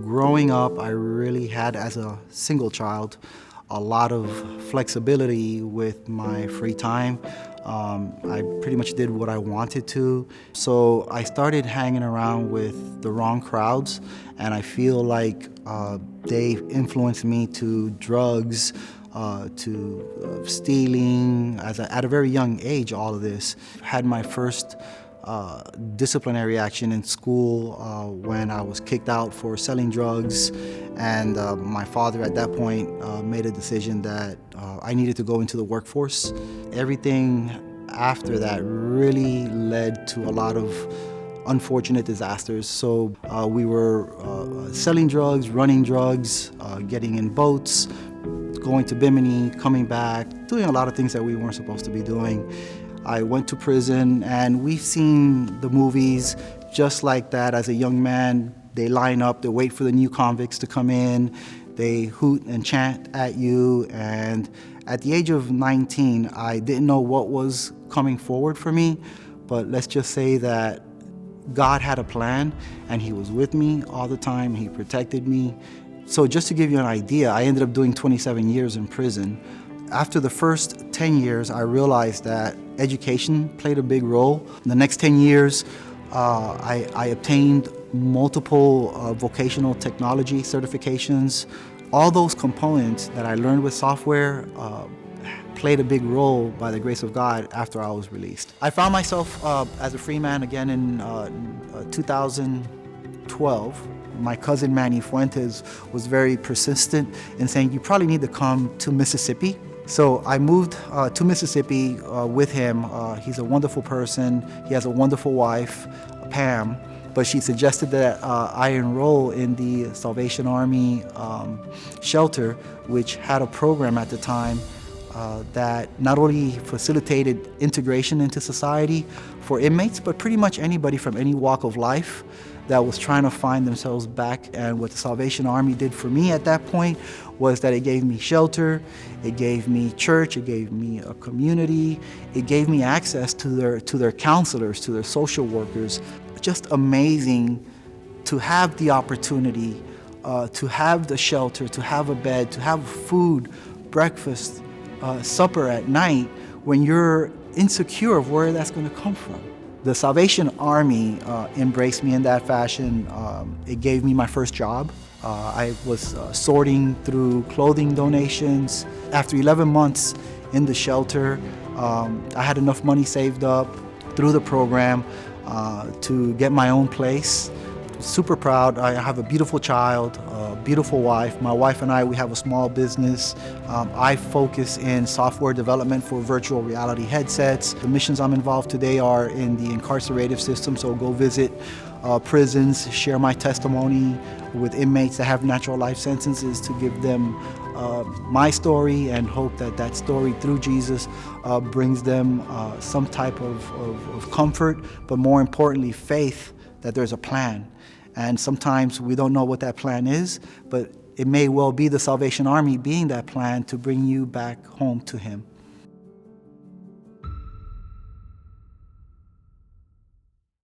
Growing up, I really had, as a single child, a lot of flexibility with my free time. I pretty much did what I wanted to. So I started hanging around with the wrong crowds, and I feel like they influenced me to drugs, to stealing, at a very young age, all of this. Had my first disciplinary action in school when I was kicked out for selling drugs, and my father at that point made a decision that I needed to go into the workforce. Everything after that really led to a lot of unfortunate disasters. So we were selling drugs, running drugs, getting in boats, going to Bimini, coming back, doing a lot of things that we weren't supposed to be doing. I went to prison, and we've seen the movies just like that. As a young man, they line up, they wait for the new convicts to come in, they hoot and chant at you, and at the age of 19, I didn't know what was coming forward for me, but let's just say that God had a plan, and He was with me all the time. He protected me. So just to give you an idea, I ended up doing 27 years in prison. After the first 10 years, I realized that education played a big role. In the next 10 years, I obtained multiple vocational technology certifications. All those components that I learned with software played a big role, by the grace of God, after I was released. I found myself as a free man again in 2012. My cousin Manny Fuentes was very persistent in saying, you probably need to come to Mississippi. So I moved to Mississippi with him. He's a wonderful person. He has a wonderful wife, Pam, but she suggested that I enroll in the Salvation Army shelter, which had a program at the time that not only facilitated integration into society for inmates, but pretty much anybody from any walk of life that was trying to find themselves back. And what the Salvation Army did for me at that point was that it gave me shelter, it gave me church, it gave me a community, it gave me access to their counselors, to their social workers. Just amazing to have the opportunity, to have the shelter, to have a bed, to have food, breakfast, supper at night, when you're insecure of where that's going to come from. The Salvation Army embraced me in that fashion. It gave me my first job. I was sorting through clothing donations. After 11 months in the shelter, I had enough money saved up through the program to get my own place. Super proud. I have a beautiful child, a beautiful wife. My wife and I, we have a small business. I focus in software development for virtual reality headsets. The missions I'm involved today are in the incarcerative system, so go visit prisons, share my testimony with inmates that have natural life sentences, to give them my story, and hope that that story through Jesus brings them some type of comfort, but more importantly, faith that there's a plan. And sometimes we don't know what that plan is, but it may well be the Salvation Army being that plan to bring you back home to Him.